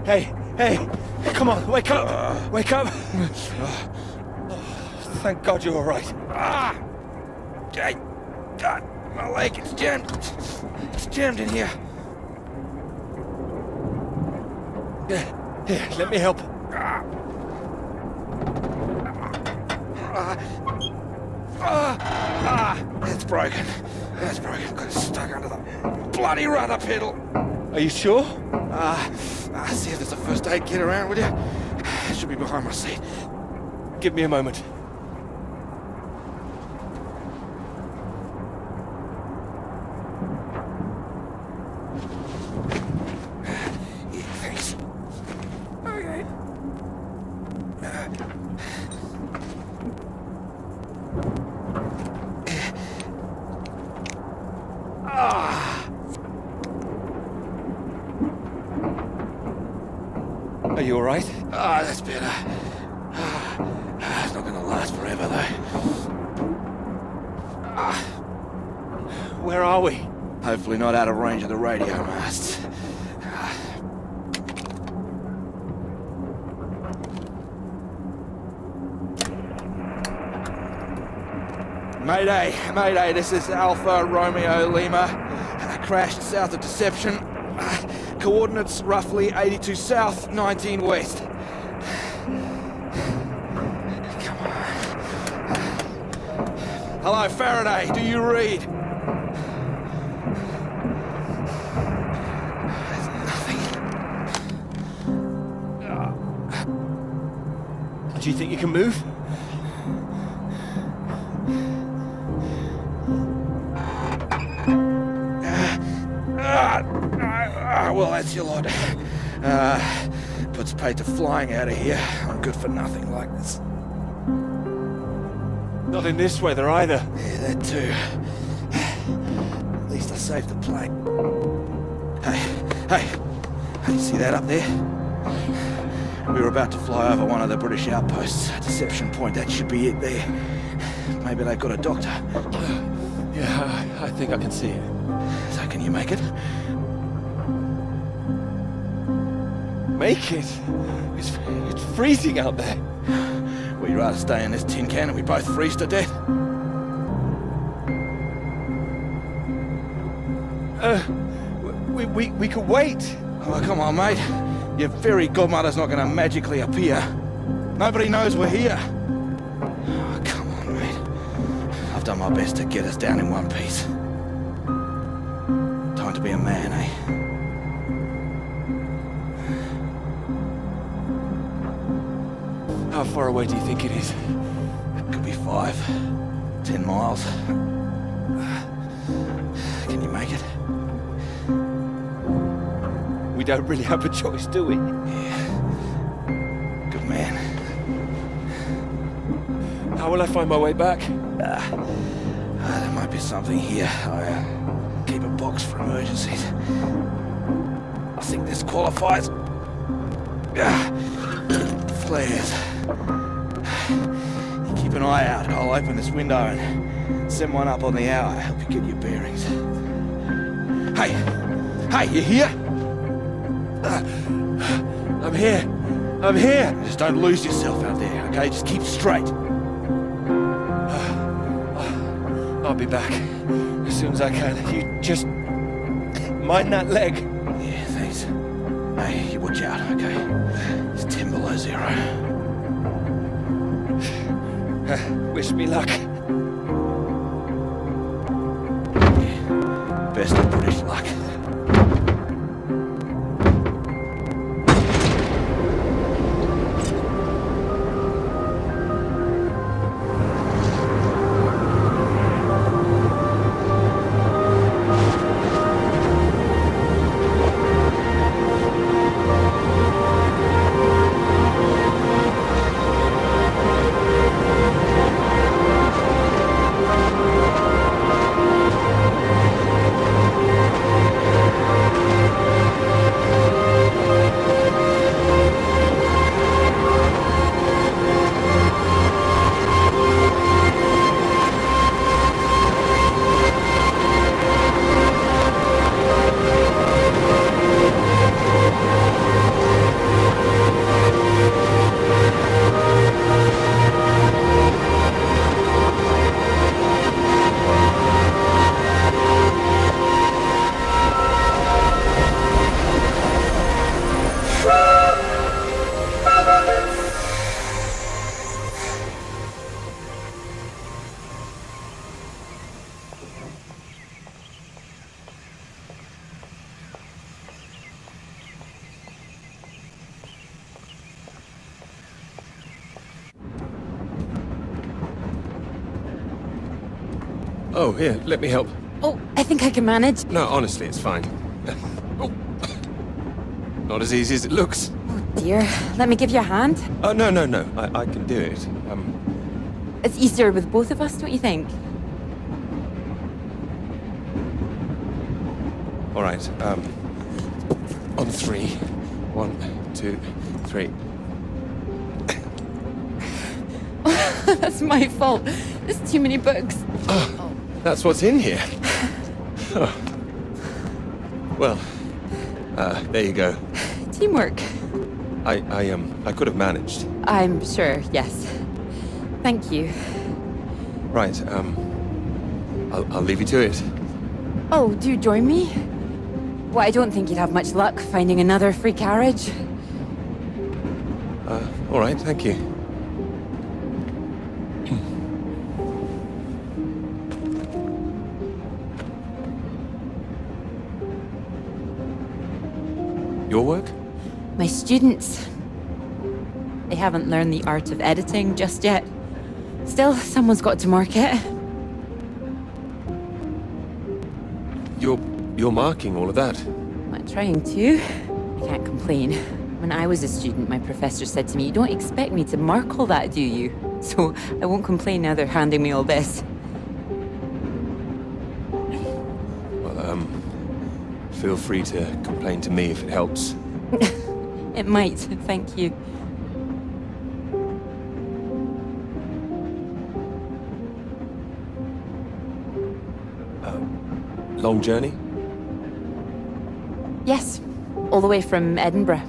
Hey, come on, wake up, wake up. Thank God you're all right. God, my leg, it's jammed. It's jammed in here. Here, let me help. It's broken. It's broken. Got it stuck under the bloody rudder pedal. Are you sure? See if there's a first aid kit around, will you? It should be behind my seat. Give me a moment. Yeah, thanks. Okay. Are you all right? That's better. It's not gonna last forever, though. Where are we? Hopefully not out of range of the radio masts. Mayday, Mayday, this is Alpha Romeo Lima. Crashed south of Deception. Coordinates roughly 82 south, 19 west. Come on. Hello, Faraday, do you read? There's nothing. Do you think you can move? Well, that's your lot. Puts pay to flying out of here. I'm good for nothing like this. Not in this weather either. Yeah, that too. At least I saved the plane. Hey, see that up there? We were about to fly over one of the British outposts. Deception Point, that should be it there. Maybe they've got a doctor. Yeah, I think I can see it. So can you make it? Make it? It's freezing out there. Would you rather stay in this tin can and we both freeze to death? We could wait. Oh, come on, mate. Your fairy godmother's not gonna magically appear. Nobody knows we're here. Oh, come on, mate. I've done my best to get us down in one piece. Time to be a man, eh? How far away do you think it is? Could be 5, 10 miles. Can you make it? We don't really have a choice, do we? Yeah. Good man. How will I find my way back? There might be something here. I keep a box for emergencies. I think this qualifies. Flares. You keep an eye out. I'll open this window and send one up on the hour. Help you get your bearings. Hey, you here? I'm here. Just don't lose yourself out there, okay? Just keep straight. I'll be back as soon as I can. You just mind that leg. Yeah, thanks. Hey, you watch out, okay? It's 10 below 0. Wish me luck. Yeah, best of British luck. Oh, here, let me help. Oh, I think I can manage. No, honestly, it's fine. Oh. Not as easy as it looks. Oh dear. Let me give you a hand. Oh, no, no, no. I can do it. It's easier with both of us, don't you think? All right, on 3. 1, 2, 3. That's my fault. There's too many books. Oh, that's what's in here. Oh. Well, there you go. Teamwork. I could have managed. I'm sure, yes. Thank you. Right, I'll leave you to it. Oh, do join me? Well, I don't think you'd have much luck finding another free carriage. All right, thank you. Your work? My students. They haven't learned the art of editing just yet. Still, someone's got to mark it. You're marking all of that? I'm trying to. I can't complain. When I was a student, my professor said to me, "You don't expect me to mark all that, do you?" So I won't complain now they're handing me all this. Well, feel free to complain to me if it helps. It might, thank you. Long journey? Yes, all the way from Edinburgh.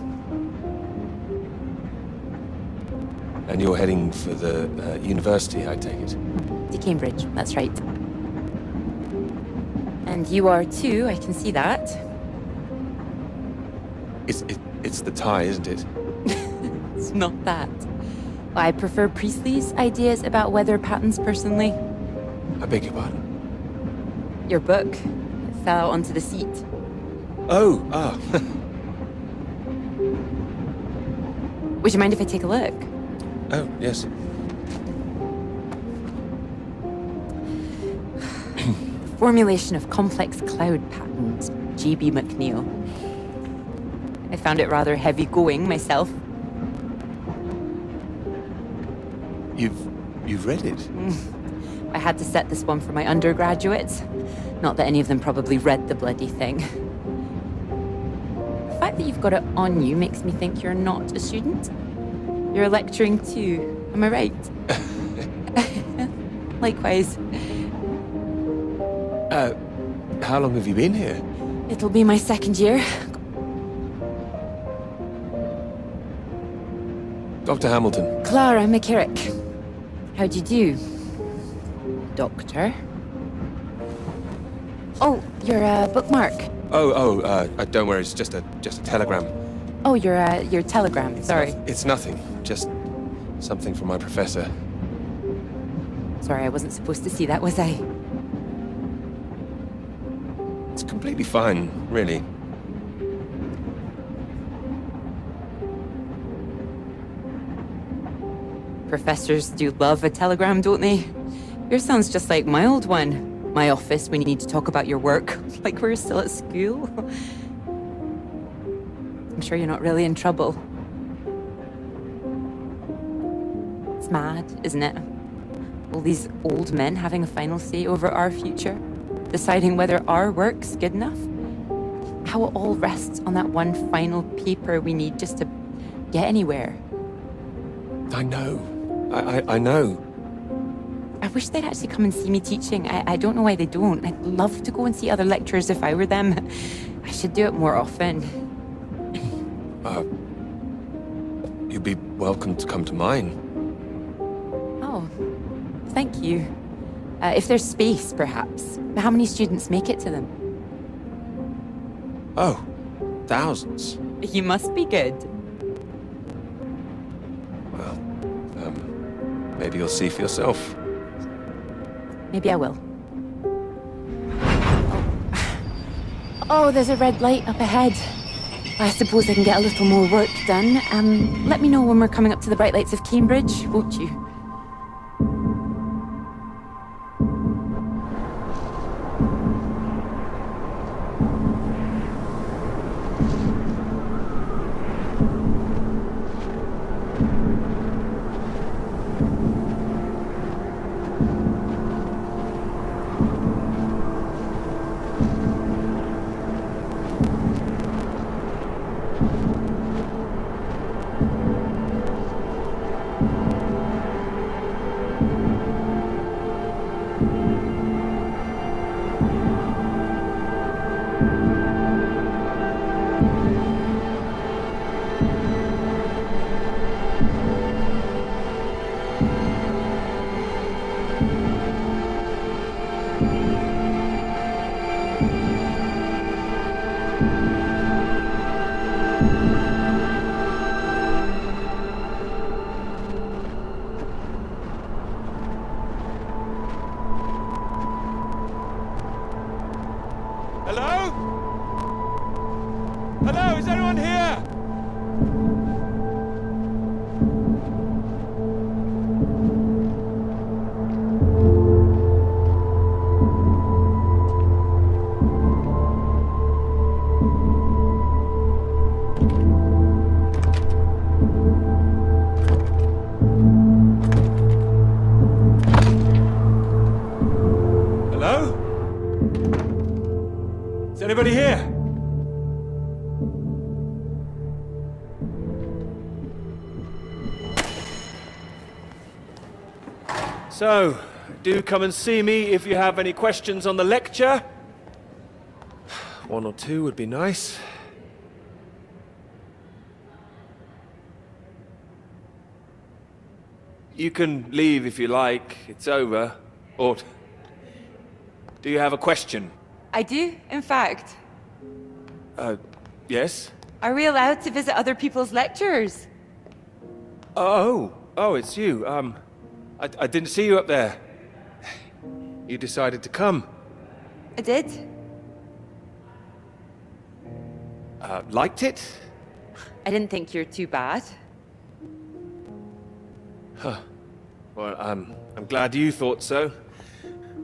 And you're heading for the university, I take it? To Cambridge, that's right. And you are too, I can see that. It's the tie, isn't it? It's not that. I prefer Priestley's ideas about weather patterns personally. I beg your pardon? Your book, it fell out onto the seat. Oh, Would you mind if I take a look? Oh, yes. Formulation of complex cloud patterns, J.B. McNeill. I found it rather heavy going myself. You've read it? I had to set this one for my undergraduates. Not that any of them probably read the bloody thing. The fact that you've got it on you makes me think you're not a student. You're lecturing too, am I right? Likewise. How long have you been here? It'll be my second year. Dr. Hamilton. Clara McKirrick. How'd you do, Doctor? Oh, your bookmark. Don't worry, it's just a telegram. Oh, your telegram, sorry. It's nothing, just something from my professor. Sorry, I wasn't supposed to see that, was I? It's completely fine, really. Professors do love a telegram, don't they? Yours sounds just like my old one. My office when you need to talk about your work, like we're still at school. I'm sure you're not really in trouble. It's mad, isn't it? All these old men having a final say over our future, deciding whether our work's good enough. How it all rests on that one final paper we need just to get anywhere. I know. I know. I wish they'd actually come and see me teaching. I don't know why they don't. I'd love to go and see other lecturers if I were them. I should do it more often. You'd be welcome to come to mine. Oh, thank you. If there's space, perhaps. How many students make it to them? Oh, thousands. You must be good. Well, maybe you'll see for yourself. Maybe I will. Oh, there's a red light up ahead. I suppose I can get a little more work done. Let me know when we're coming up to the bright lights of Cambridge, won't you? Hello, is anyone here? Hello? Is anybody here? So, do come and see me if you have any questions on the lecture. One or two would be nice. You can leave if you like, it's over. Or do you have a question? I do, in fact. Yes? Are we allowed to visit other people's lectures? Oh, it's you. I didn't see you up there. You decided to come. I did. Liked it? I didn't think you're too bad. Well, I'm glad you thought so.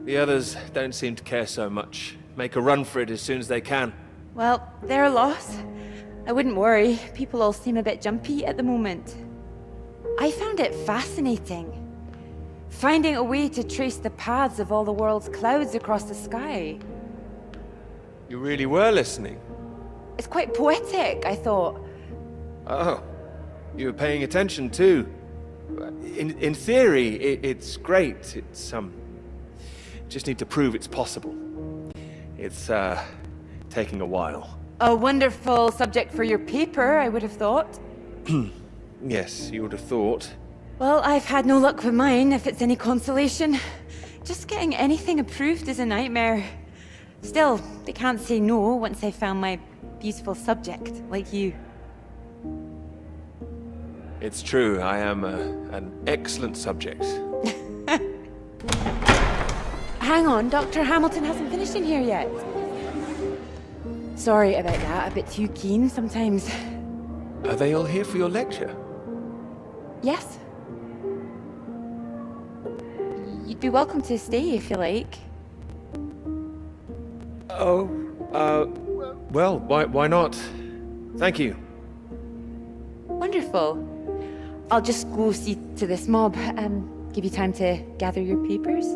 The others don't seem to care so much. Make a run for it as soon as they can. Well, they're a loss. I wouldn't worry. People all seem a bit jumpy at the moment. I found it fascinating. Finding a way to trace the paths of all the world's clouds across the sky. You really were listening. It's quite poetic, I thought. Oh, you were paying attention too. In theory, it's great. It's just need to prove it's possible. It's taking a while. A wonderful subject for your paper, I would have thought. Yes, you would have thought. Well, I've had no luck with mine, if it's any consolation. Just getting anything approved is a nightmare. Still, they can't say no once they've found my beautiful subject, like you. It's true, I am an excellent subject. Hang on, Dr. Hamilton hasn't finished in here yet. Sorry about that, a bit too keen sometimes. Are they all here for your lecture? Yes. You'd be welcome to stay if you like. Oh, well, why not? Thank you. Wonderful. I'll just go see to this mob. Give you time to gather your papers.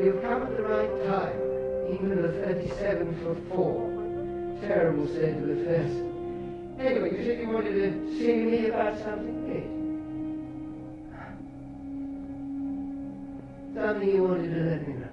You've come at the right time. England are 37 for 4. Terrible state of affairs. Anyway, you said you wanted to see me about something, Kate? Something you wanted to let me know.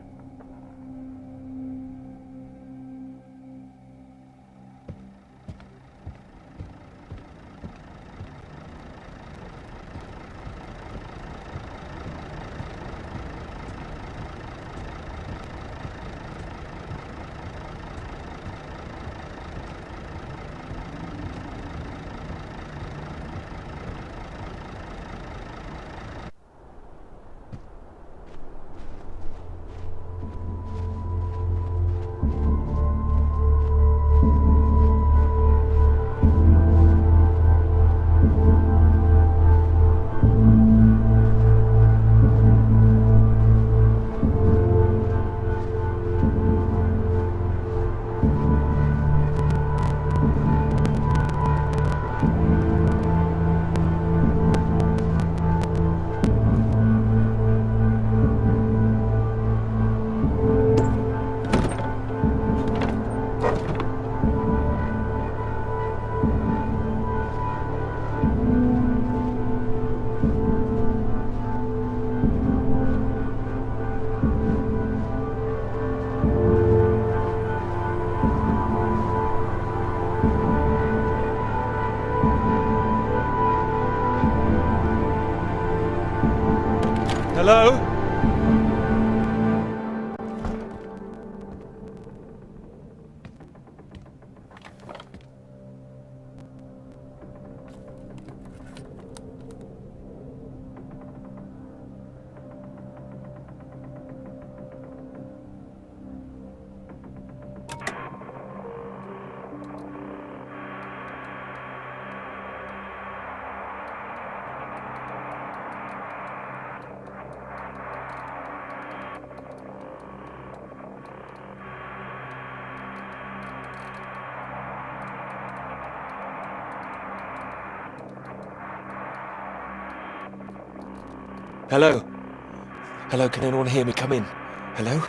Hello? Hello? Hello, can anyone hear me? Come in. Hello?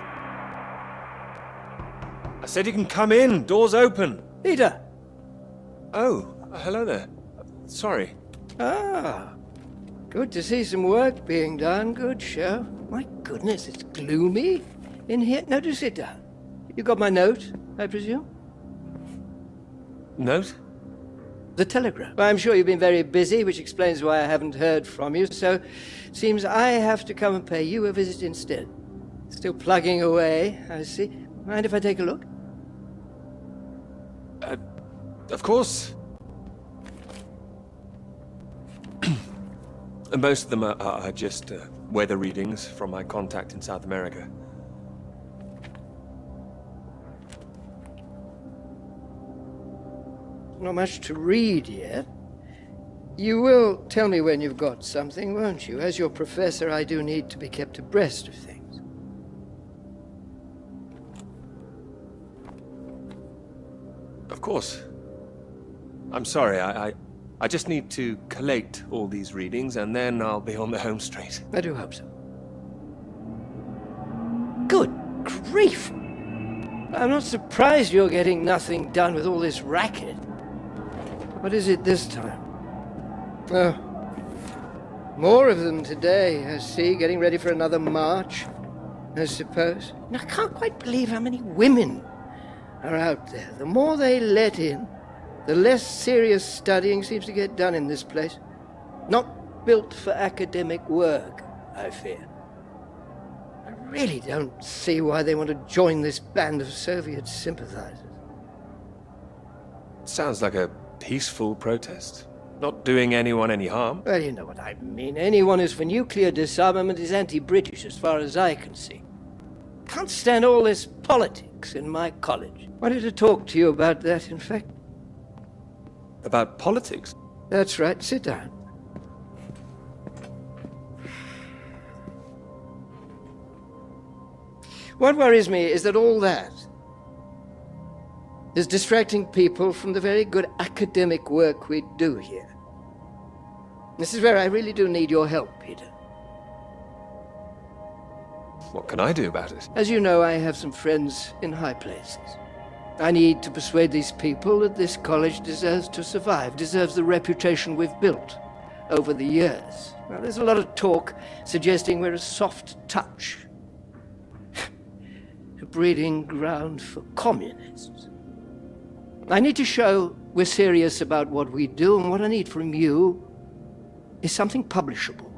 I said you can come in. Door's open. Peter! Oh, hello there. Sorry. Ah, good to see some work being done. Good show. My goodness, it's gloomy in here. No, do sit down. You got my note, I presume? Note? The telegram. Well, I'm sure you've been very busy, which explains why I haven't heard from you, so it seems I have to come and pay you a visit instead. Still plugging away, I see. Mind if I take a look? Of course. Most of them are just weather readings from my contact in South America. Not much to read yet. You will tell me when you've got something, won't you? As your professor, I do need to be kept abreast of things. Of course. I'm sorry, I just need to collate all these readings and then I'll be on the home straight. I do hope so. Good grief! I'm not surprised you're getting nothing done with all this racket. What is it this time? Oh, more of them today, I see, getting ready for another march, I suppose. And I can't quite believe how many women are out there. The more they let in, the less serious studying seems to get done in this place. Not built for academic work, I fear. I really don't see why they want to join this band of Soviet sympathizers. Sounds like a peaceful protest. Not doing anyone any harm. Well, you know what I mean. Anyone who's for nuclear disarmament is anti-British as far as I can see. Can't stand all this politics in my college. Wanted to talk to you about that, in fact. About politics? That's right. Sit down. What worries me is that all that is distracting people from the very good academic work we do here. This is where I really do need your help, Peter. What can I do about it? As you know, I have some friends in high places. I need to persuade these people that this college deserves to survive, deserves the reputation we've built over the years. Now, there's a lot of talk suggesting we're a soft touch, a breeding ground for communists. I need to show we're serious about what we do, and what I need from you is something publishable.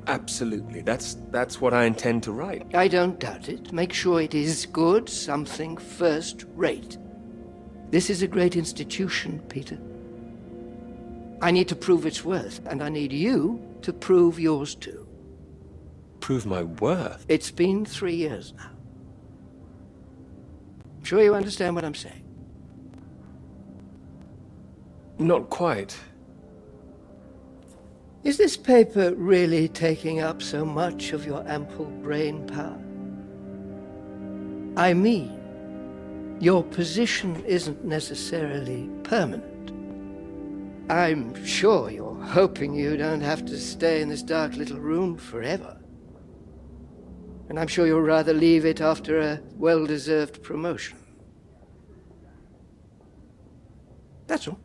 Absolutely. That's what I intend to write. I don't doubt it. Make sure it is good, something first rate. This is a great institution, Peter. I need to prove its worth, and I need you to prove yours too. Prove my worth? It's been 3 years now. I'm sure you understand what I'm saying. Not quite. Is this paper really taking up so much of your ample brain power? I mean, your position isn't necessarily permanent. I'm sure you're hoping you don't have to stay in this dark little room forever. And I'm sure you'll rather leave it after a well-deserved promotion. That's all.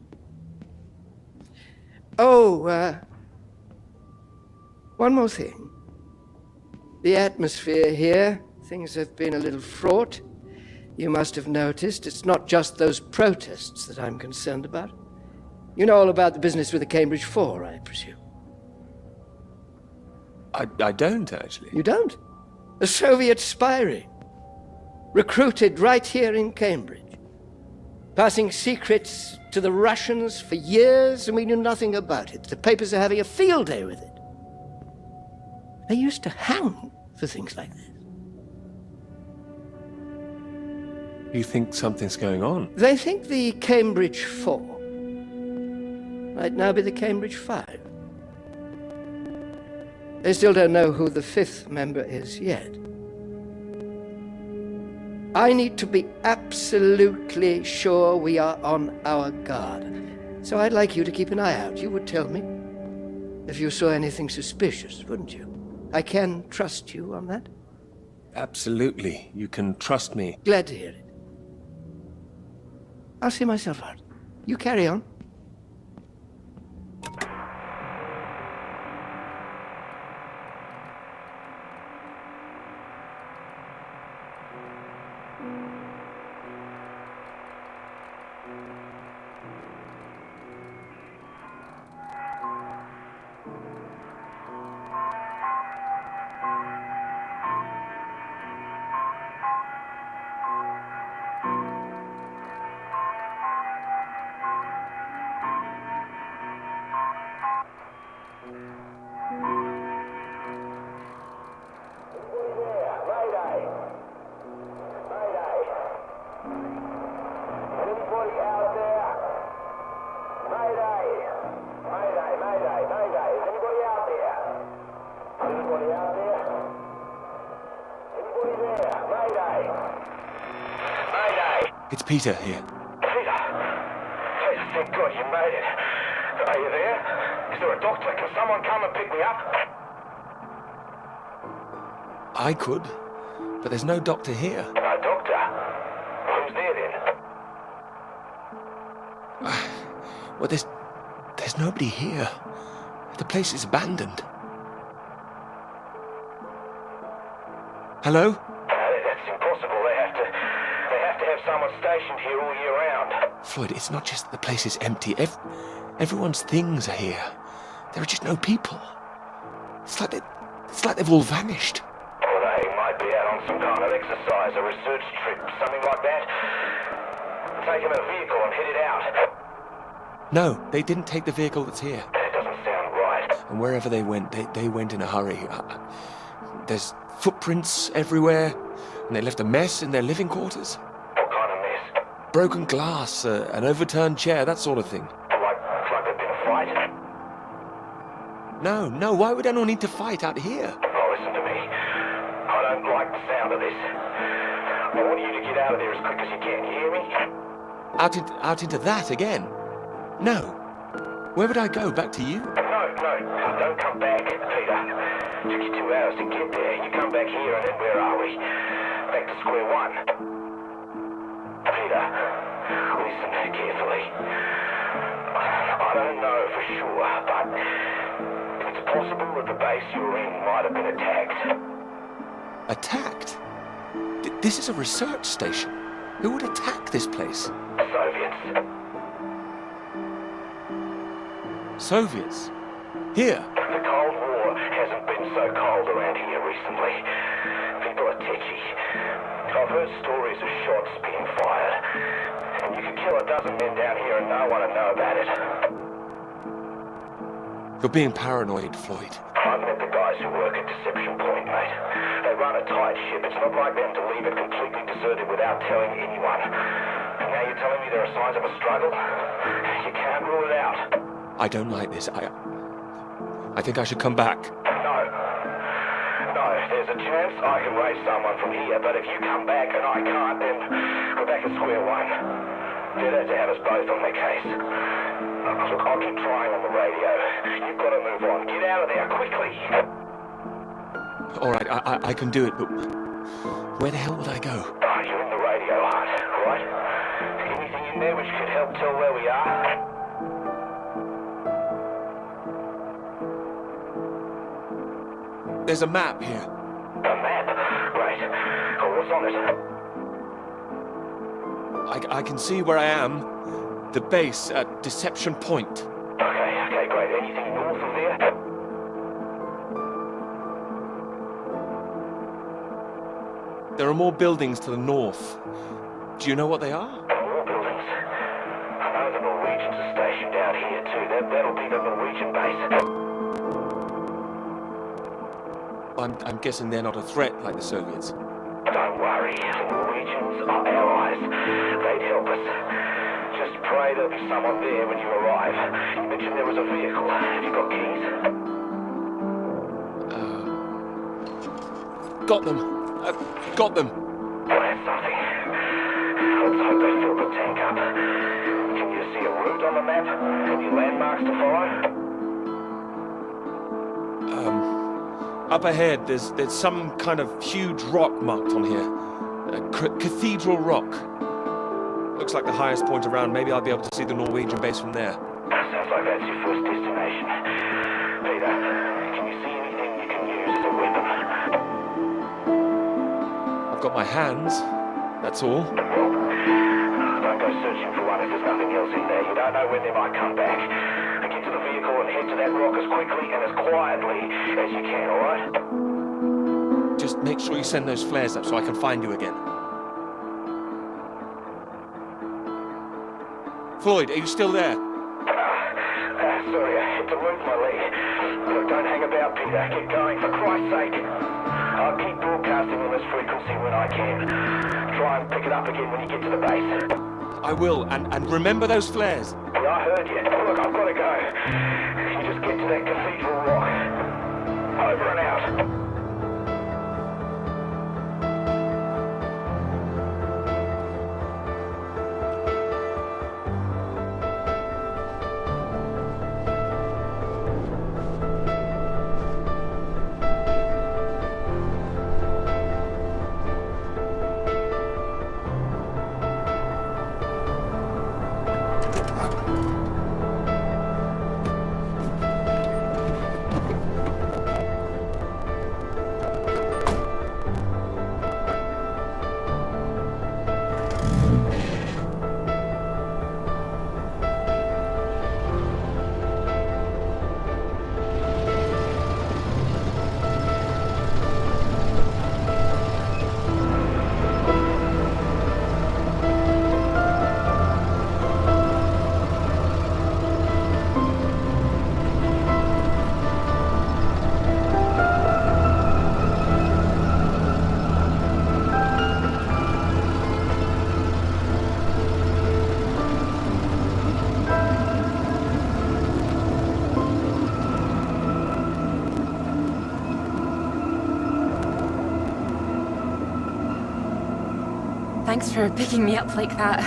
Oh, one more thing. The atmosphere here, things have been a little fraught. You must have noticed it's not just those protests that I'm concerned about. You know all about the business with the Cambridge 4, I presume. I don't, actually. You don't? A Soviet spy ring. Recruited right here in Cambridge. Passing secrets to the Russians for years, and we knew nothing about it. The papers are having a field day with it. They used to hang for things like this. You think something's going on? They think the Cambridge 4 might now be the Cambridge 5. They still don't know who the 5th member is yet. I need to be absolutely sure we are on our guard. So I'd like you to keep an eye out. You would tell me if you saw anything suspicious, wouldn't you? I can trust you on that? Absolutely. You can trust me. Glad to hear it. I'll see myself out. You carry on. It's Peter here. Peter, thank God you made it. Are you there? Is there a doctor? Can someone come and pick me up? I could, but there's no doctor here. No doctor? Who's there then? Well, there's nobody here. The place is abandoned. Hello? That's impossible. They have to have someone stationed here all year round. Floyd, it's not just the place is empty. Everyone's things are here. There are just no people. It's like they've all vanished. Well, they might be out on some kind of exercise, a research trip, something like that. Take them in a vehicle and head it out. No, they didn't take the vehicle that's here. That doesn't sound right. And wherever they went, they went in a hurry. There's footprints everywhere, and they left a mess in their living quarters. What kind of mess? Broken glass, an overturned chair, that sort of thing. Like there'd been a fight? No, why would anyone need to fight out here? Oh, listen to me. I don't like the sound of this. I want you to get out of there as quick as you can. You hear me? Out into that again? No. Where would I go? Back to you? No. don't come back, Peter. Took you 2 hours to get there. You come back here and then where are we? Back to square one. Peter, listen carefully. I don't know for sure, but it's possible that the base you're in might have been attacked. Attacked? This is a research station. Who would attack this place? Soviets. Soviets? Here? The Cold War hasn't been so cold around here recently. People are tetchy. I've heard stories of shots being fired. And you could kill a dozen men down here and no one would know about it. You're being paranoid, Floyd. I've met the guys who work at Deception Point, mate. They run a tight ship. It's not like them to leave it completely deserted without telling anyone. And now you're telling me there are signs of a struggle? You can't rule it out. I don't like this. I think I should come back. No. No, there's a chance I can raise someone from here, but if you come back and I can't, then we're back at square one. They'd have to have us both on their case. Look, I'll keep trying on the radio. You've got to move on. Get out of there, quickly! All right, I can do it, but where the hell would I go? Oh, you're in the radio hunt, right? Anything in there which could help tell where we are? There's a map here. A map? Great. Oh, what's on it? I can see where I am. The base at Deception Point. Okay, great. Anything north of there? There are more buildings to the north. Do you know what they are? More buildings? I know the Norwegians are stationed out here too. That'll be the Norwegian base. I'm guessing they're not a threat like the Soviets. Don't worry. The Norwegians are allies. They'd help us. Just pray there'll be someone there when you arrive. You mentioned there was a vehicle. Have you got keys? Got them. Got them. Well, that's something. Let's hope they fill the tank up. Can you see a route on the map? Any landmarks to follow? Up ahead, there's some kind of huge rock marked on here. Cathedral Rock. Looks like the highest point around. Maybe I'll be able to see the Norwegian base from there. Sounds like that's your first destination. Peter, can you see anything you can use as a weapon? I've got my hands. That's all. Well, don't go searching for one if there's nothing else in there. You don't know when they might come back. Get to the vehicle and head to that rock as quickly and as quietly as you can, alright? Just make sure you send those flares up so I can find you again. Floyd, are you still there? Sorry, I had to move my leg. Look, don't hang about, Peter. Get going, for Christ's sake. I'll keep broadcasting on this frequency when I can. Try and pick it up again when you get to the base. I will, and remember those flares. Yeah, I heard you. Look, I've got to go. You just get to that cathedral rock. Over and out. Thanks for picking me up like that.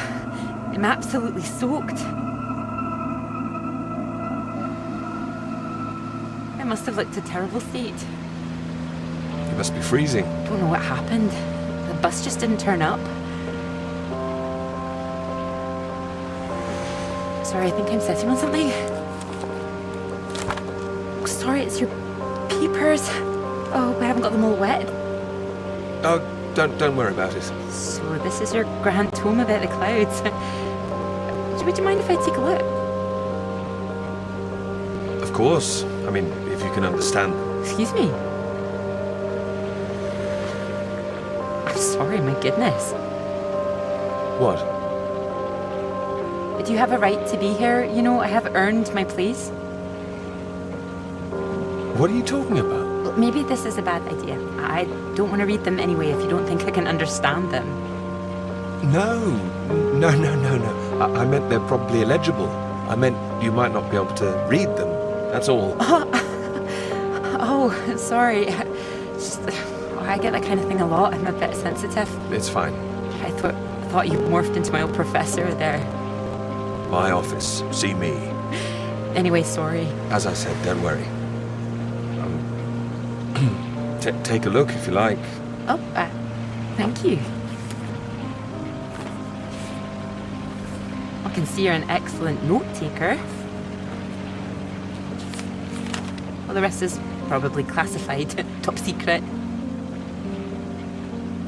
I'm absolutely soaked. must have looked a terrible state. You must be freezing. Don't know what happened. The bus just didn't turn up. Sorry, I think I'm sitting on something. Oh, sorry, it's your peepers. Oh, I haven't got them all wet. Oh, don't worry about it. So this is your grand tome about the clouds. Would you mind if I take a look? Of course. I mean, if you can understand them. Excuse me? I'm sorry, my goodness. What? Do you have a right to be here? You know, I have earned my place. What are you talking about? Well, maybe this is a bad idea. I don't want to read them anyway if you don't think I can understand them. No. I meant they're probably illegible. I meant you might not be able to read them. That's all. Oh, sorry. I get that kind of thing a lot. I'm a bit sensitive. It's fine. I thought you morphed into my old professor there. My office. See me. Anyway, sorry. As I said, don't worry. Take a look if you like. Oh, thank you. I can see you're an excellent note taker. Well, the rest is probably classified. Top secret.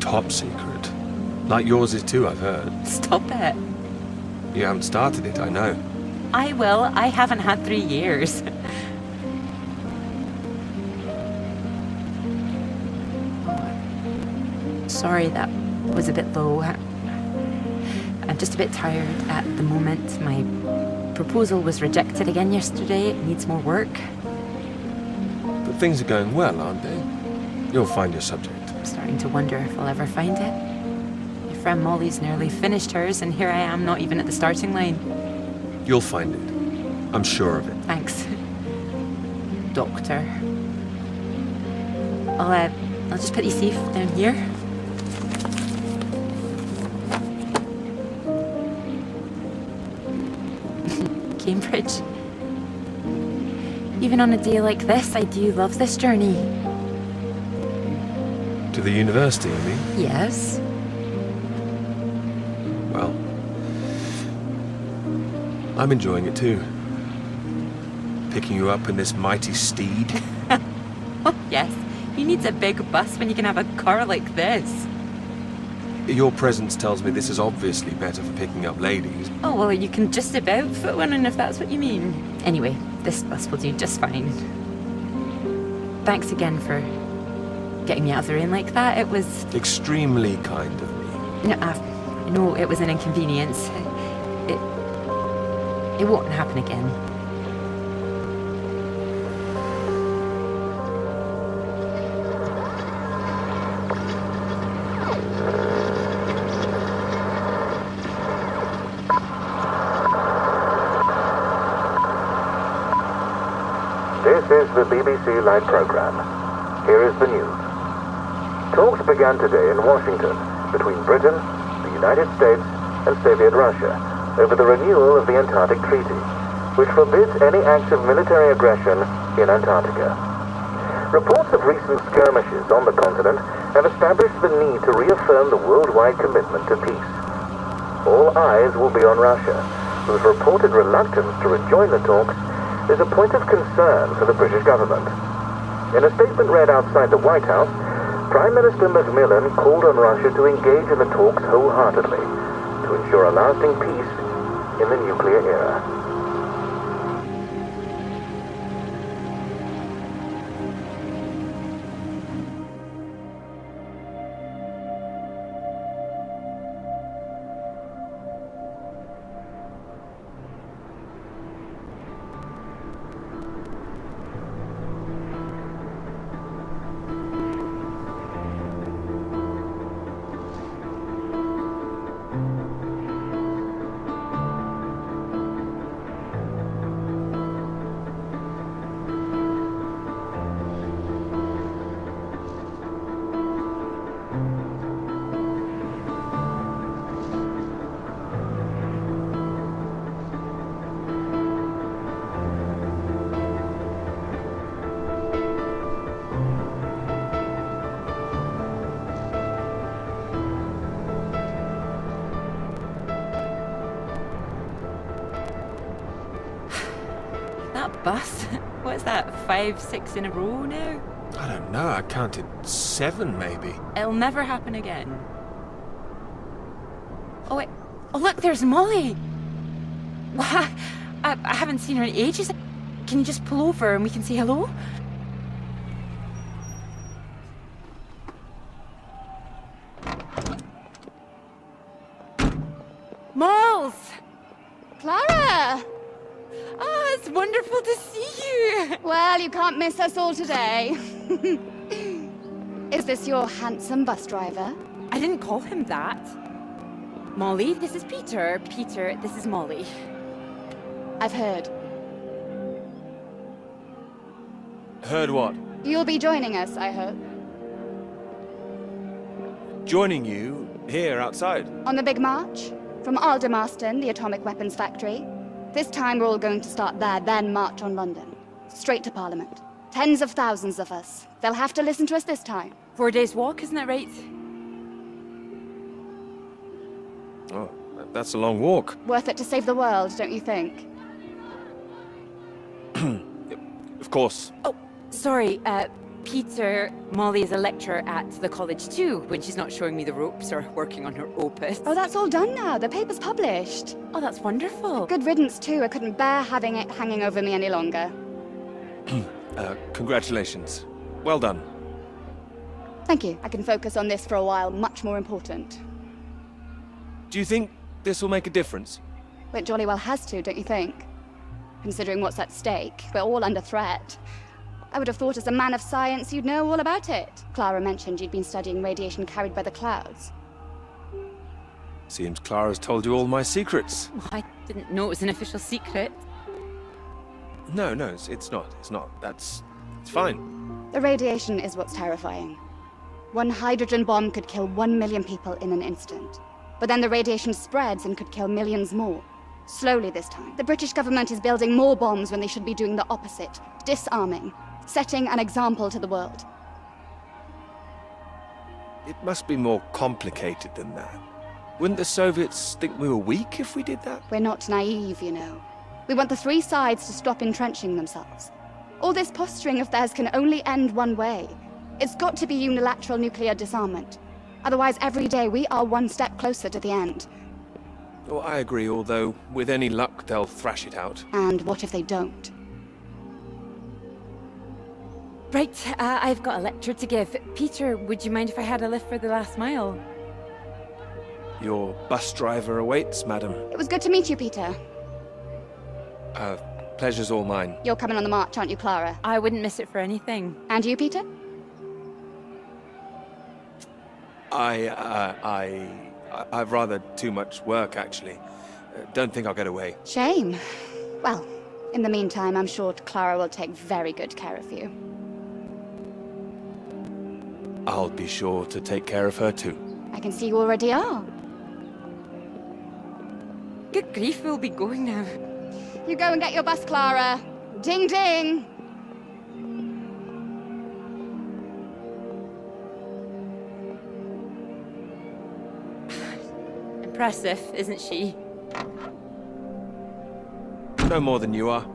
Top secret. Like yours is too, I've heard. Stop it. You haven't started it, I know. I will. I haven't had 3 years. Sorry, that was a bit low. I'm just a bit tired at the moment. My proposal was rejected again yesterday. It needs more work. But things are going well, aren't they? You'll find your subject. I'm starting to wonder if I'll ever find it. My friend Molly's nearly finished hers, and here I am, not even at the starting line. You'll find it. I'm sure of it. Thanks, Doctor. I'll just put you safe down here. Cambridge. Even on a day like this, I do love this journey. To the university, you mean? Yes. Well, I'm enjoying it too. Picking you up in this mighty steed. Oh, yes. Who needs a big bus when you can have a car like this? Your presence tells me this is obviously better for picking up ladies. Oh, well, you can just about fit one in if that's what you mean. Anyway, this bus will do just fine. Thanks again for getting me out of the rain like that. It was... Extremely kind of me. No, it was an inconvenience. It won't happen again. This is the BBC Live program. Here is the news. Talks began today in Washington between Britain, the United States, and Soviet Russia over the renewal of the Antarctic Treaty, which forbids any acts of military aggression in Antarctica. Reports of recent skirmishes on the continent have established the need to reaffirm the worldwide commitment to peace. All eyes will be on Russia, whose reported reluctance to rejoin the talks is a point of concern for the British government. In a statement read outside the White House, Prime Minister Macmillan called on Russia to engage in the talks wholeheartedly to ensure a lasting peace in the nuclear era. bus. What's that, 5, 6 in a row now? I don't know, I counted 7 maybe. It'll never happen again. Oh, wait. Oh, look, there's Molly. I haven't seen her in ages. Can you just pull over and we can say hello? Moles! Clara! Oh, it's wonderful to see you. Well, you can't miss us all today. Is this your handsome bus driver? I didn't call him that. Molly, this is Peter. Peter, this is Molly. I've heard. Heard what? You'll be joining us, I hope. Joining you here outside. On the big march? From Aldermaston, the atomic weapons factory. This time we're all going to start there, then march on London. Straight to Parliament. Tens of thousands of us. They'll have to listen to us this time. 4 days walk, isn't that right? Oh, that's a long walk. Worth it to save the world, don't you think? Of course. Oh, sorry, Peter, Molly is a lecturer at the college too, when she's not showing me the ropes or working on her opus. Oh, that's all done now. The paper's published. Oh, that's wonderful. Good riddance, too. I couldn't bear having it hanging over me any longer. Congratulations. Well done. Thank you. I can focus on this for a while. Much more important. Do you think this will make a difference? Well, it jolly well has to, don't you think? Considering what's at stake, we're all under threat. I would have thought as a man of science you'd know all about it. Clara mentioned you'd been studying radiation carried by the clouds. Seems Clara's told you all my secrets. Well, I didn't know it was an official secret. No, it's not. It's not. It's fine. The radiation is what's terrifying. One hydrogen bomb could kill 1 million people in an instant. But then the radiation spreads and could kill millions more. Slowly this time. The British government is building more bombs when they should be doing the opposite. Disarming. Setting an example to the world. It must be more complicated than that. Wouldn't the Soviets think we were weak if we did that? We're not naive, you know. We want the three sides to stop entrenching themselves. All this posturing of theirs can only end one way. It's got to be unilateral nuclear disarmament. Otherwise, every day we are one step closer to the end. Oh, I agree, although with any luck they'll thrash it out. And what if they don't? Right, I've got a lecture to give. Peter, would you mind if I had a lift for the last mile? Your bus driver awaits, madam. It was good to meet you, Peter. Pleasure's all mine. You're coming on the march, aren't you, Clara? I wouldn't miss it for anything. And you, Peter? I've rather too much work, actually. Don't think I'll get away. Shame. Well, in the meantime, I'm sure Clara will take very good care of you. I'll be sure to take care of her, too. I can see you already are. Good grief, we'll be going now. You go and get your bus, Clara. Ding ding! Impressive, isn't she? No more than you are.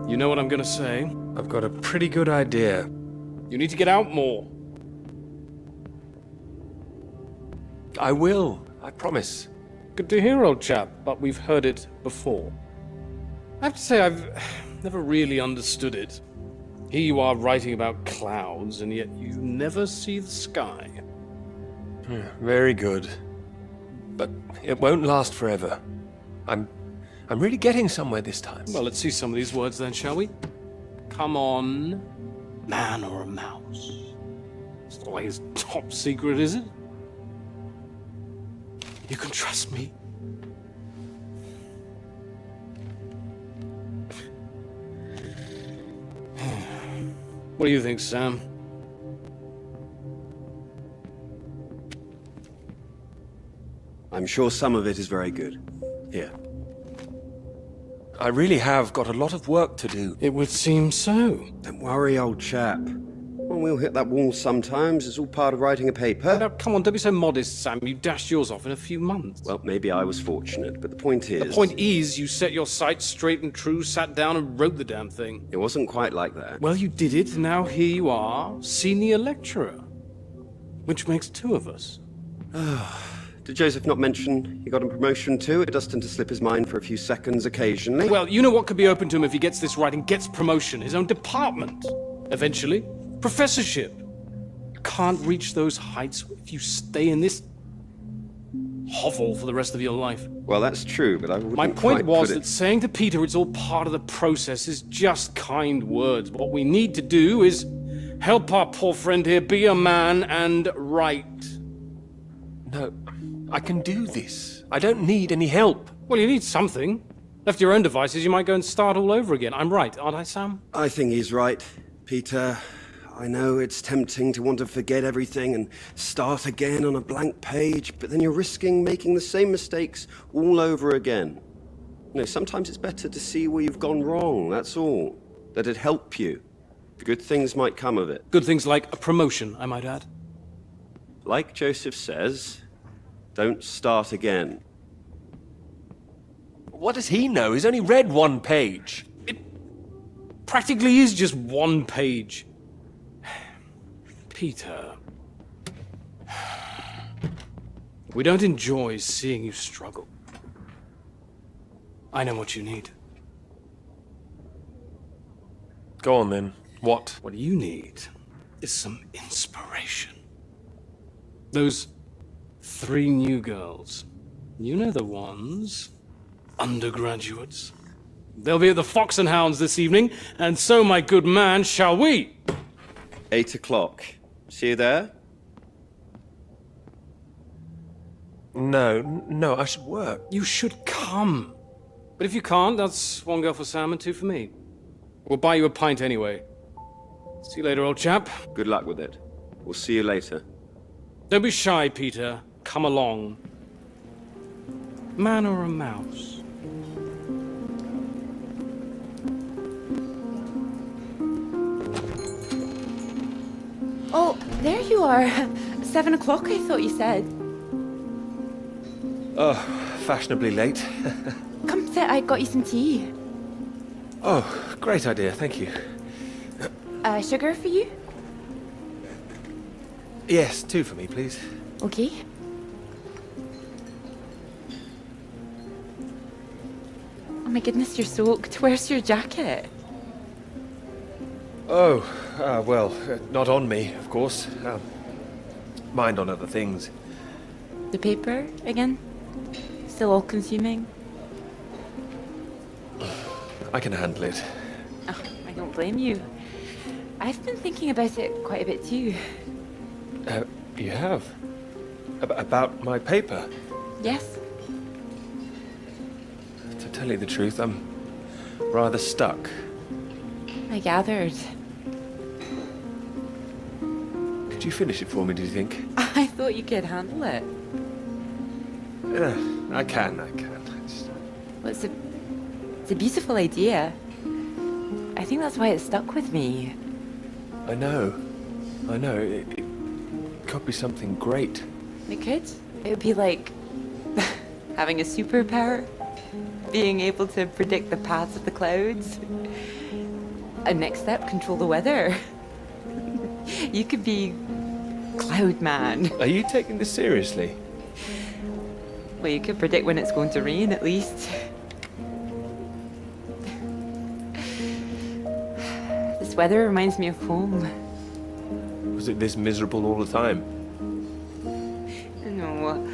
You know what I'm gonna say? I've got a pretty good idea. You need to get out more. I will, I promise. Good to hear, old chap, but we've heard it before. I have to say, I've never really understood it. Here you are writing about clouds, and yet you never see the sky. Very good. But it won't last forever. I'm really getting somewhere this time. Well, let's see some of these words then, shall we? Come on. Man or a mouse? It's not like it's top secret, is it? You can trust me. What do you think, Sam? I'm sure some of it is very good. Here. I really have got a lot of work to do. It would seem so. Don't worry, old chap. Well, we'll hit that wall sometimes. It's all part of writing a paper. Now, come on, don't be so modest, Sam. You dashed yours off in a few months. Well, maybe I was fortunate, but the point is... The point is, you set your sights straight and true, sat down and wrote the damn thing. It wasn't quite like that. Well, you did it, and now here you are, senior lecturer. Which makes two of us. Did Joseph not mention he got a promotion too? It does tend to slip his mind for a few seconds occasionally. Well, you know what could be open to him if he gets this right and gets promotion? His own department. Eventually. Professorship. You can't reach those heights if you stay in this hovel for the rest of your life. Well, that's true, but I wouldn't My point quite was put it... that saying to Peter it's all part of the process is just kind words. What we need to do is help our poor friend here be a man and write. No, I can do this. I don't need any help. Well, you need something. Left to your own devices, you might go and start all over again. I'm right, aren't I, Sam? I think he's right, Peter. I know it's tempting to want to forget everything and start again on a blank page, but then you're risking making the same mistakes all over again. You know, sometimes it's better to see where you've gone wrong, that's all. Let it help you. Good things might come of it. Good things like a promotion, I might add. Like Joseph says, don't start again. What does he know? He's only read one page. It practically is just one page. Peter. We don't enjoy seeing you struggle. I know what you need. Go on then. What? What you need is some inspiration. Those 3 new girls. You know the ones. Undergraduates. They'll be at the Fox and Hounds this evening, and so, my good man, shall we? 8 o'clock. See you there? No, I should work. You should come. But if you can't, that's 1 girl for Sam and 2 for me. We'll buy you a pint anyway. See you later, old chap. Good luck with it. We'll see you later. Don't be shy, Peter. Come along. Man or a mouse? Oh, there you are. 7 o'clock, I thought you said. Oh, fashionably late. Come sit, I got you some tea. Oh, great idea, thank you. Sugar for you? Yes, 2 for me, please. Okay. Oh my goodness, you're soaked. Where's your jacket? Oh, well, not on me, of course. Mind on other things. The paper again? Still all consuming? I can handle it. Oh, I don't blame you. I've been thinking about it quite a bit too. You have? About my paper? Yes? To tell you the truth, I'm rather stuck. I gathered. Could you finish it for me, do you think? I thought you could handle it. I can. Well, it's a beautiful idea. I think that's why it stuck with me. I know. It could be something great. It could. It would be like having a superpower. Being able to predict the paths of the clouds. And next step, control the weather. You could be Cloud Man. Are you taking this seriously? Well, you could predict when it's going to rain, at least. This weather reminds me of home. Was it this miserable all the time? No,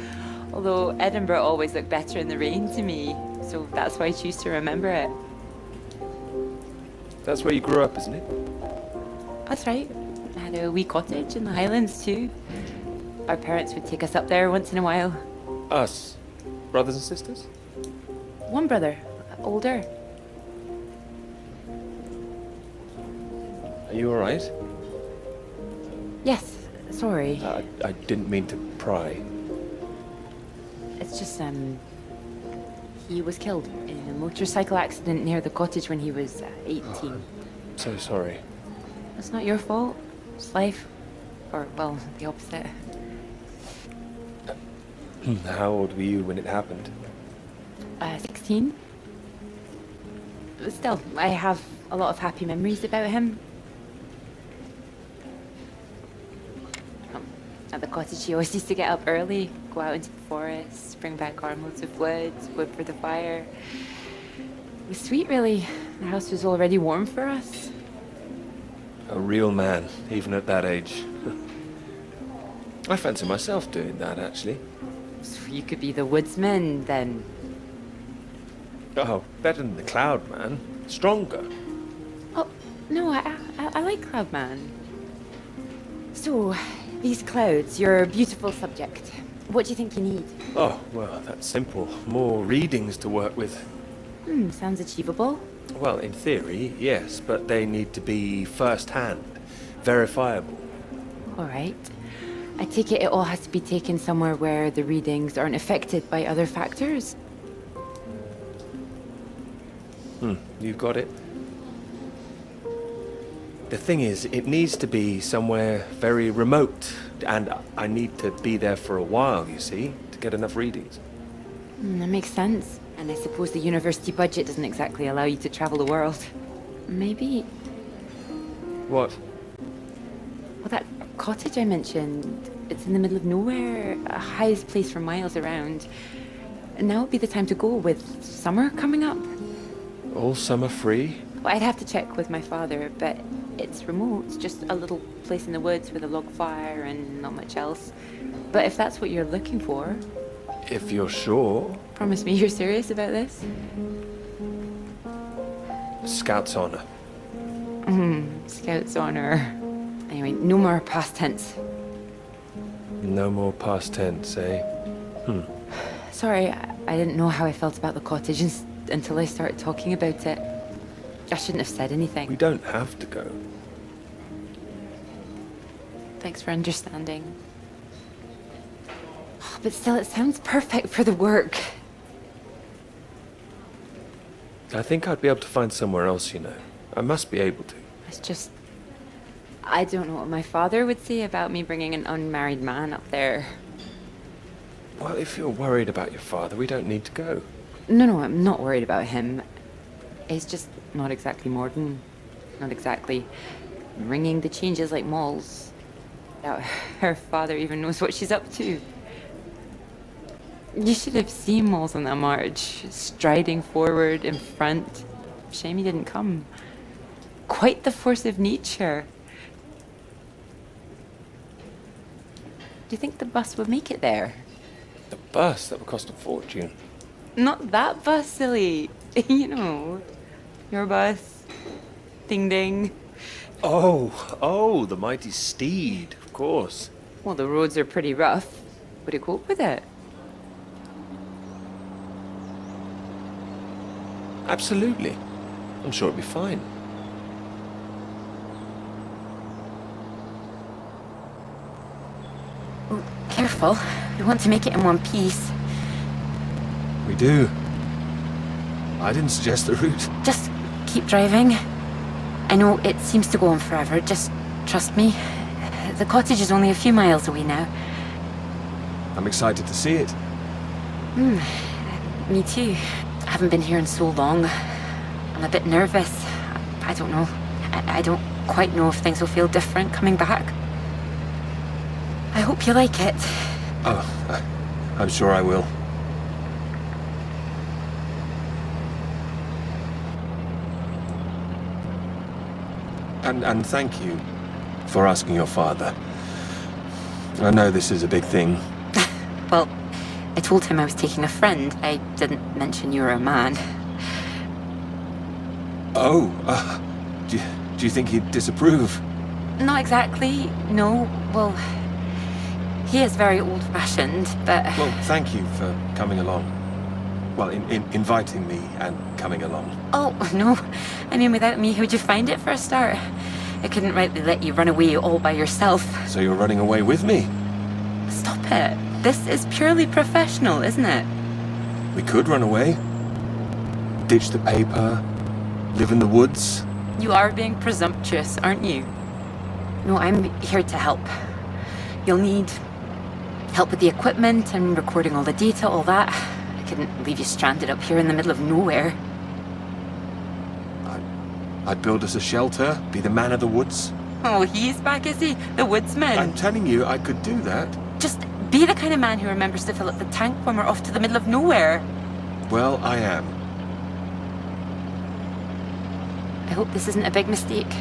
although Edinburgh always looked better in the rain to me, so that's why I choose to remember it. That's where you grew up, isn't it? That's right. I had a wee cottage in the Highlands too. Our parents would take us up there once in a while. Us? Brothers and sisters? One brother, older. Are you alright? Yes, sorry. I didn't mean to pry. It's just, he was killed in a motorcycle accident near the cottage when he was 18. I'm so sorry. It's not your fault. It's life. Or, well, the opposite. How old were you when it happened? 16. But still, I have a lot of happy memories about him. At the cottage, he always used to get up early, go out into the forest, bring back armloads of wood for the fire. It was sweet, really. The house was already warm for us. A real man, even at that age. I fancy myself doing that, actually. So you could be the woodsman, then. Oh, better than the Cloud Man. Stronger. Oh, no, I like Cloudman. So, these clouds, your beautiful subject. What do you think you need? Oh, well, that's simple. More readings to work with. Sounds achievable. Well, in theory, yes, but they need to be first-hand, verifiable. All right. I take it all has to be taken somewhere where the readings aren't affected by other factors. You've got it. The thing is, it needs to be somewhere very remote, and I need to be there for a while, you see, to get enough readings. That makes sense. And I suppose the university budget doesn't exactly allow you to travel the world. Maybe... What? Well, that cottage I mentioned, it's in the middle of nowhere, a highest place for miles around. And now would be the time to go with summer coming up. All summer free? Well, I'd have to check with my father, but it's remote. It's just a little place in the woods with a log fire and not much else. But if that's what you're looking for... If you're sure. Promise me you're serious about this? Scout's honor. Scout's honor. Anyway, no more past tense. No more past tense, eh? Sorry, I didn't know how I felt about the cottage until I started talking about it. I shouldn't have said anything. We don't have to go. Thanks for understanding. But still, it sounds perfect for the work. I think I'd be able to find somewhere else, you know. I must be able to. It's just... I don't know what my father would say about me bringing an unmarried man up there. Well, if you're worried about your father, we don't need to go. No, I'm not worried about him. He's just not exactly modern. Not exactly ringing the changes like Moll's. Doubt her father even knows what she's up to. You should have seen Moll's on that march, striding forward in front. Shame he didn't come. Quite the force of nature. Do you think the bus would make it there? The bus? That would cost a fortune. Not that bus, silly. You know, your bus. Ding ding. Oh, the mighty steed, of course. Well, the roads are pretty rough. Would it cope with it? Absolutely. I'm sure it'd be fine. Oh, careful. We want to make it in one piece. We do. I didn't suggest the route. Just keep driving. I know it seems to go on forever. Just trust me. The cottage is only a few miles away now. I'm excited to see it. Me too. I've haven't been here in so long. I'm a bit nervous. I don't know. I don't quite know if things will feel different coming back. I hope you like it. Oh, I'm sure I will. And thank you for asking your father. I know this is a big thing. Well, I told him I was taking a friend. I didn't mention you were a man. Oh, do you think he'd disapprove? Not exactly, no. Well, he is very old-fashioned, but... Well, thank you for coming along. Well, inviting me and coming along. Oh, no. I mean, without me, how would you find it for a start? I couldn't rightly let you run away all by yourself. So you're running away with me? Stop it. This is purely professional, isn't it? We could run away. Ditch the paper. Live in the woods. You are being presumptuous, aren't you? No, I'm here to help. You'll need help with the equipment and recording all the data, all that. I couldn't leave you stranded up here in the middle of nowhere. I'd build us a shelter, be the man of the woods. Oh, he's back, is he? The woodsman? I'm telling you, I could do that. Just be the kind of man who remembers to fill up the tank when we're off to the middle of nowhere. Well, I am. I hope this isn't a big mistake.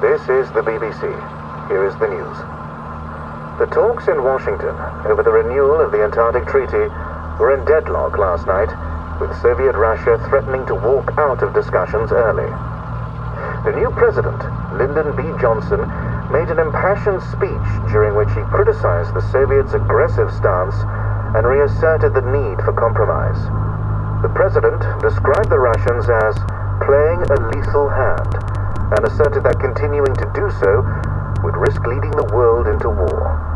This is the BBC. Here is the news. The talks in Washington over the renewal of the Antarctic Treaty were in deadlock last night, with Soviet Russia threatening to walk out of discussions early. The new president, Lyndon B. Johnson, made an impassioned speech during which he criticized the Soviets' aggressive stance and reasserted the need for compromise. The president described the Russians as playing a lethal hand and asserted that continuing to do so would risk leading the world into war.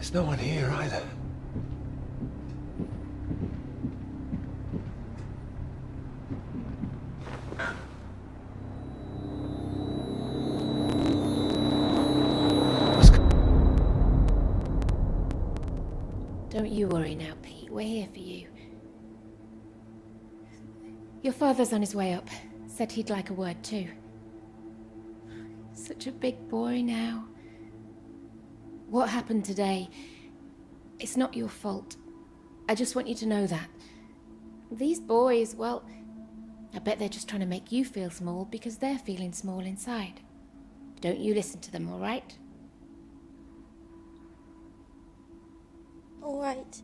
There's no one here either. Don't you worry now, Pete. We're here for you. Your father's on his way up. Said he'd like a word too. Such a big boy now. What happened today, it's not your fault. I just want you to know that. These boys, well, I bet they're just trying to make you feel small because they're feeling small inside. Don't you listen to them, all right? All right.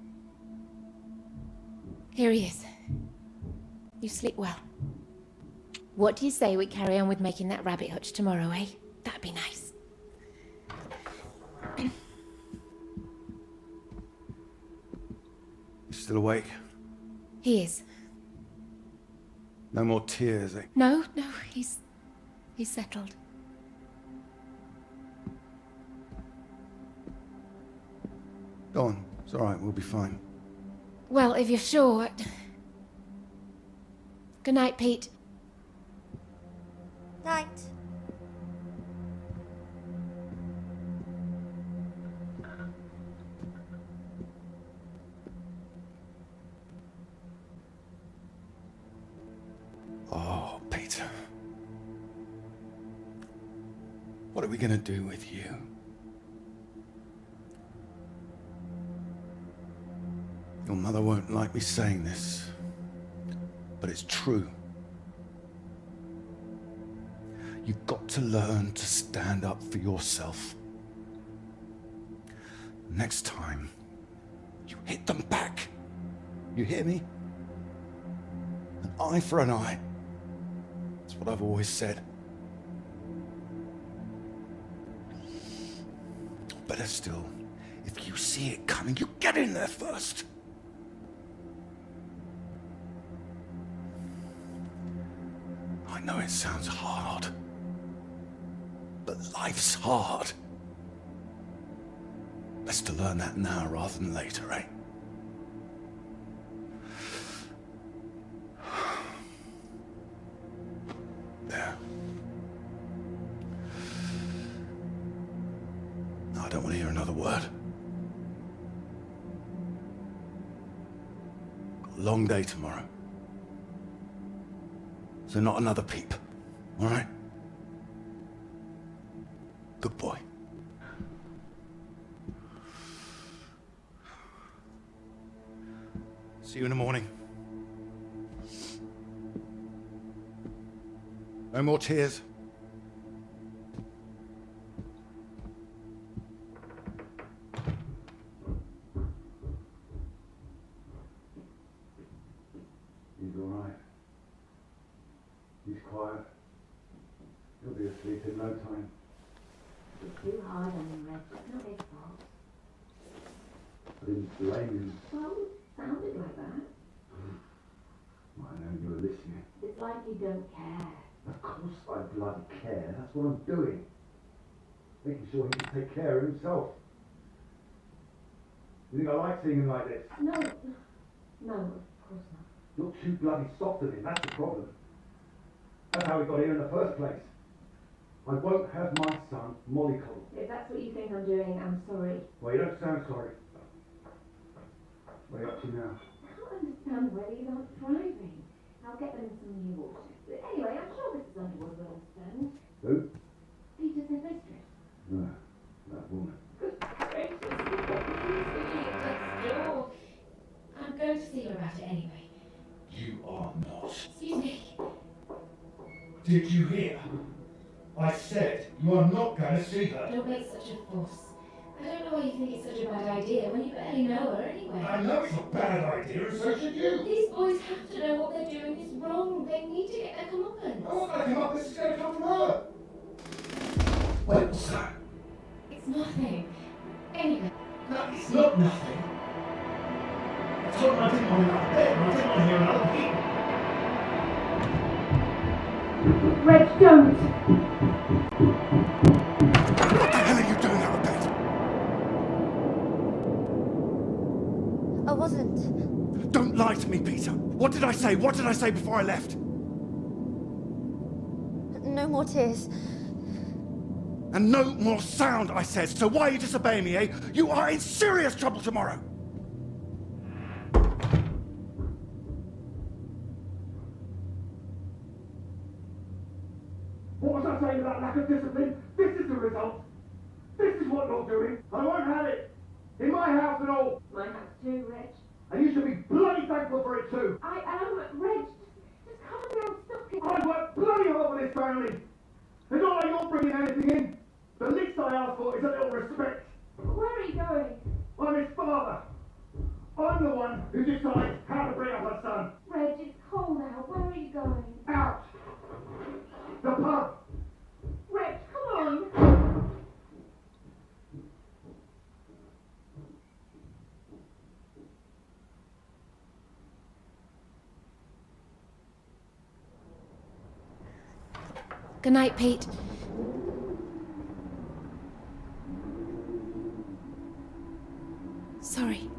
Here he is. You sleep well. What do you say we carry on with making that rabbit hutch tomorrow, eh? That'd be nice. Still awake? He is. No more tears, eh? No, he's settled. Go on. It's all right. We'll be fine. Well, if you're sure. Good night, Pete. Night. Oh, Peter. What are we gonna do with you? Your mother won't like me saying this, but it's true. You've got to learn to stand up for yourself. Next time, you hit them back. You hear me? An eye for an eye. That's what I've always said. Better still, if you see it coming, you get in there first. I know it sounds hard, but life's hard. Best to learn that now rather than later, eh? There. No, I don't want to hear another word. Got a long day tomorrow. So not another peep, all right? Good boy. See you in the morning. No more tears. He's all right. He's quiet. He'll be asleep in no time. You're too hard on him, Red. It's not his fault. I didn't blame him. Well, it sounded like that. I know you're listening. It's like you don't care. Of course I bloody care. That's what I'm doing. Making sure he can take care of himself. You think I like seeing him like this? No, of course not. You're too bloody soft with him. That's the problem. That's how we got here in the first place. I won't have my son mollycoddled. If that's what you think I'm doing, I'm sorry. Well, you don't sound sorry. What are you up to now? I can't understand why these aren't thriving. I'll get them some new water. But anyway, I'm sure Mrs. Underwood will understand. Who? Peter's their mistress. No, that woman. Good gracious, you've got the keys for me next door. I'm going to see her about it anyway. You are not. Excuse me. Did you hear? I said you are not going to see her. Don't make such a fuss. I don't know why you think it's such a bad idea when you barely know her anyway. I know it's a bad idea, and so should you. These boys have to know what they're doing is wrong. They need to get their comeuppance. I want that to come up. This is going to come from her. Wait, what's that? It's nothing. Anyway. No, it's not nothing. I told him I didn't want another bed, and I didn't want to hear another peep. Red, don't! What the hell are you doing out of bed? I wasn't. Don't lie to me, Peter. What did I say? What did I say before I left? No more tears. And no more sound, I said. So why are you disobeying me, eh? You are in serious trouble tomorrow. I say about lack of discipline? This is the result. This is what you're doing. I won't have it. In my house and all. My house too, Reg. And you should be bloody thankful for it too. I am, Reg. Just calm down, stop it. I work bloody hard for this family. It's not like you're bringing anything in. The least I ask for is a little respect. Where are you going? I'm his father. I'm the one who decides how to bring up a son. Reg, it's cold out. Where are you going? Out. The pub. Reg, come on. Good night, Pete. Sorry.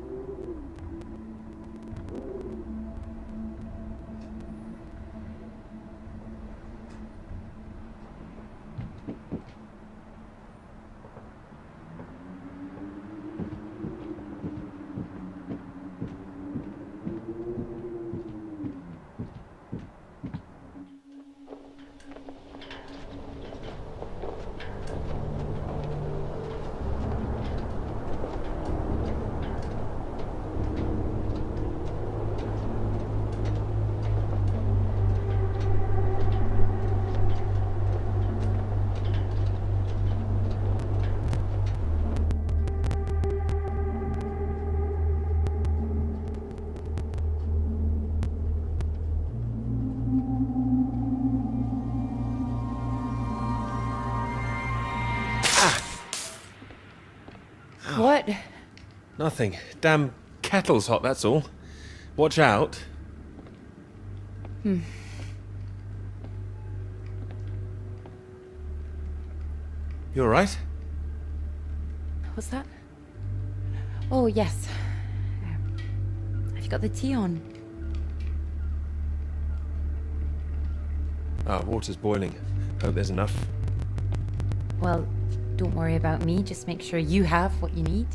What? Nothing. Damn kettle's hot, that's all. Watch out. Hmm. You alright? What's that? Oh, yes. Have you got the tea on? Ah, water's boiling. Hope there's enough. Well, don't worry about me. Just make sure you have what you need.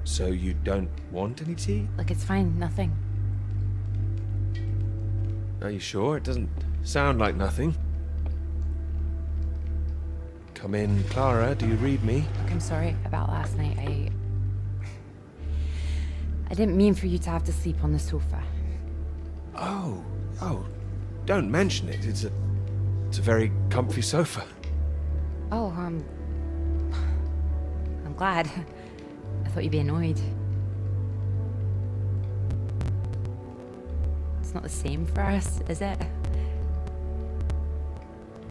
So you don't want any tea? Look, it's fine. Nothing. Are you sure? It doesn't sound like nothing. Come in, Clara. Do you read me? Look, I'm sorry about last night. I didn't mean for you to have to sleep on the sofa. Oh, don't mention it. It's a very comfy sofa. Oh, I'm glad. I thought you'd be annoyed. It's not the same for us, is it?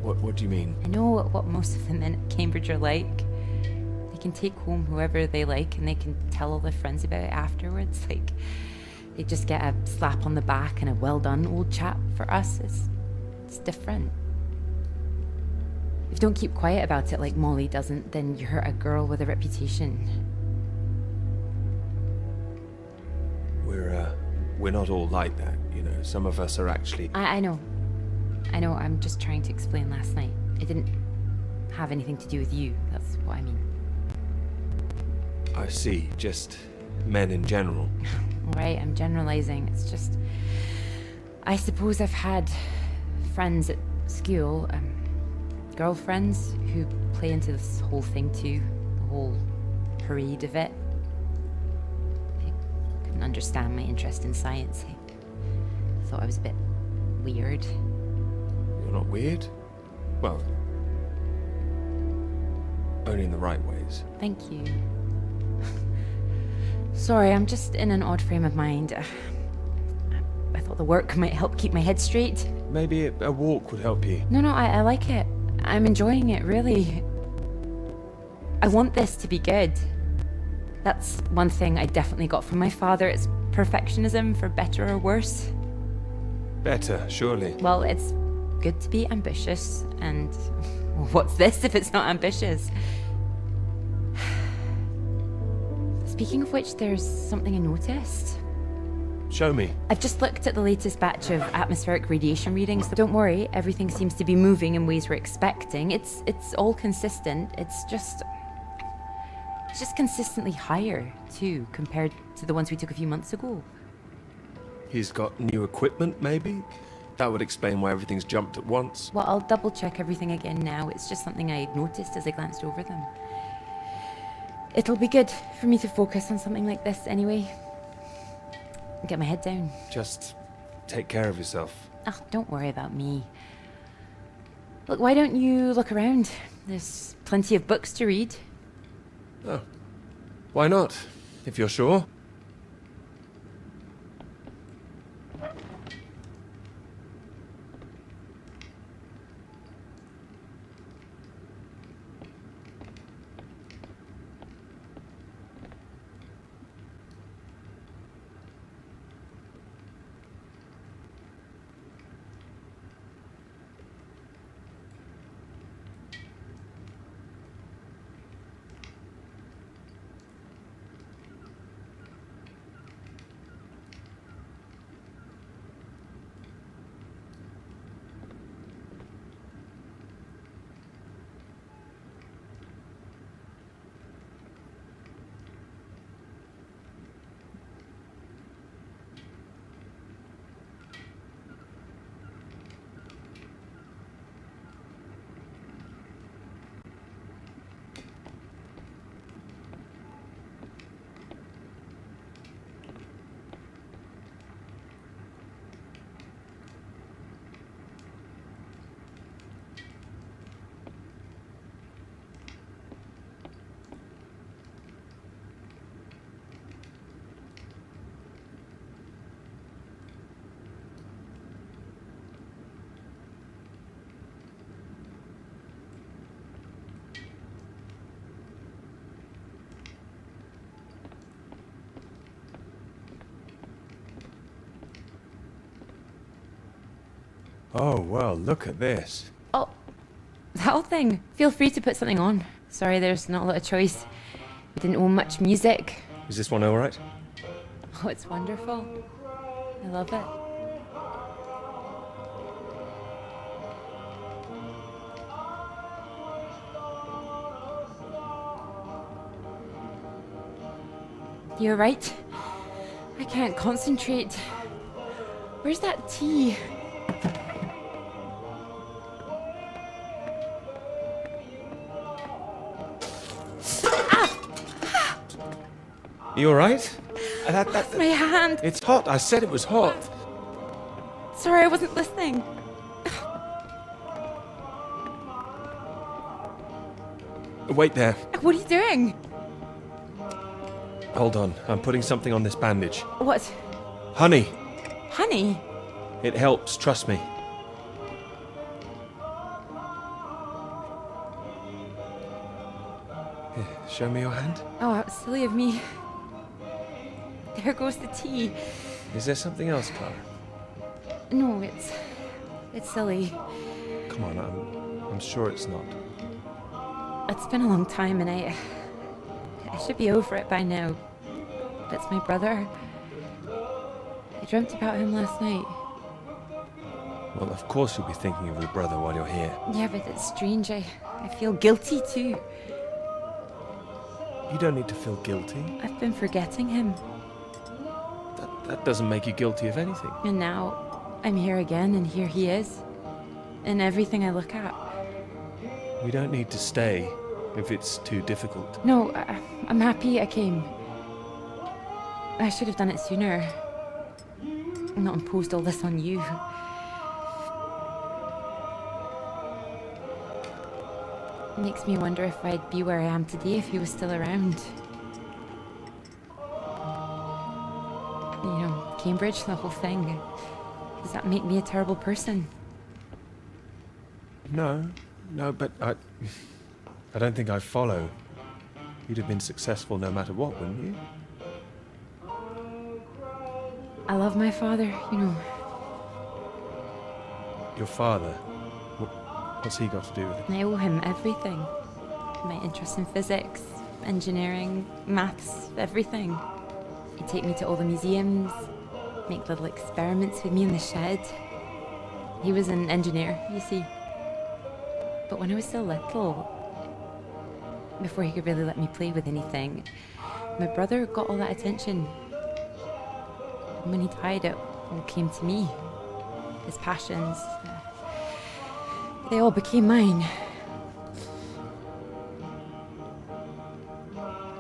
What do you mean? I know what most of the men at Cambridge are like. They can take home whoever they like and they can tell all their friends about it afterwards. Like, they just get a slap on the back and a well done, old chap. For us, it's different. If you don't keep quiet about it like Molly doesn't, then you're a girl with a reputation. We're not all like that, you know. Some of us are actually... I know. I'm just trying to explain last night. It didn't have anything to do with you. That's what I mean. I see. Just men in general. Right, I'm generalizing. It's just... I suppose I've had friends at school, girlfriends who play into this whole thing too. The whole parade of it. They couldn't understand my interest in science. They thought I was a bit weird. You're not weird? Well, only in the right ways. Thank you. Sorry, I'm just in an odd frame of mind. I thought the work might help keep my head straight. Maybe a walk would help you. No, I like it. I'm enjoying it, really. I want this to be good. That's one thing I definitely got from my father. It's perfectionism, for better or worse. Better, surely. Well, it's good to be ambitious, and what's this if it's not ambitious? Speaking of which, there's something I noticed. Show me. I've just looked at the latest batch of atmospheric radiation readings. Don't worry, everything seems to be moving in ways we're expecting. It's all consistent. It's just consistently higher, too, compared to the ones we took a few months ago. He's got new equipment, maybe? That would explain why everything's jumped at once. Well, I'll double check everything again now. It's just something I noticed as I glanced over them. It'll be good for me to focus on something like this anyway. Get my head down. Just take care of yourself. Oh, don't worry about me. Look, why don't you look around? There's plenty of books to read. Oh, why not, if you're sure? Oh, well, look at this. Oh, that whole thing. Feel free to put something on. Sorry, there's not a lot of choice. We didn't own much music. Is this one alright? Oh, it's wonderful. I love it. You're right. I can't concentrate. Where's that tea? You alright? My hand. It's hot. I said it was hot. Sorry, I wasn't listening. Wait there. What are you doing? Hold on. I'm putting something on this bandage. What? Honey. Honey? It helps, trust me. Here, show me your hand. Oh, how silly of me. There goes the tea. Is there something else, Clara? No, it's silly. Come on, I'm sure it's not. It's been a long time and I should be over it by now. That's my brother. I dreamt about him last night. Well, of course you'll be thinking of your brother while you're here. Yeah, but it's strange. I feel guilty too. You don't need to feel guilty. I've been forgetting him. That doesn't make you guilty of anything. And now I'm here again and here he is. In everything I look at. We don't need to stay if it's too difficult. No, I'm happy I came. I should have done it sooner. Not imposed all this on you. It makes me wonder if I'd be where I am today if he was still around. You know, Cambridge, the whole thing. Does that make me a terrible person? No, but I don't think I follow. You'd have been successful no matter what, wouldn't you? I love my father, you know. Your father? What's he got to do with it? I owe him everything. My interest in physics, engineering, maths, everything. He'd take me to all the museums, make little experiments with me in the shed. He was an engineer, you see. But when I was still little, before he could really let me play with anything, my brother got all that attention. And when he died, it all came to me. his passions, they all became mine.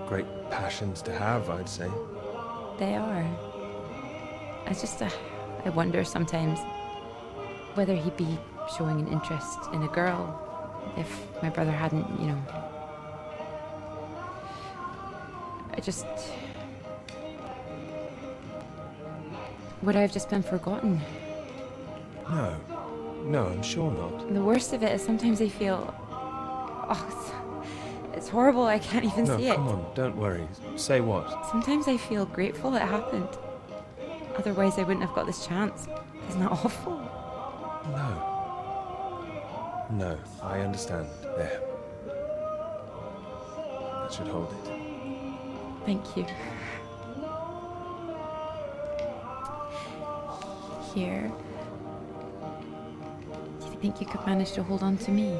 Great passions to have, I'd say. They are. I wonder sometimes whether he'd be showing an interest in a girl if my brother hadn't, you know. Would I have just been forgotten? No, I'm sure not. And the worst of it is sometimes I feel, it's horrible, I can't even No, see it. come on, don't worry. Say what? Sometimes I feel grateful it happened. Otherwise I wouldn't have got this chance. Isn't that awful? No, I understand. There. That should hold it. Thank you. Here. Do you think you could manage to hold on to me?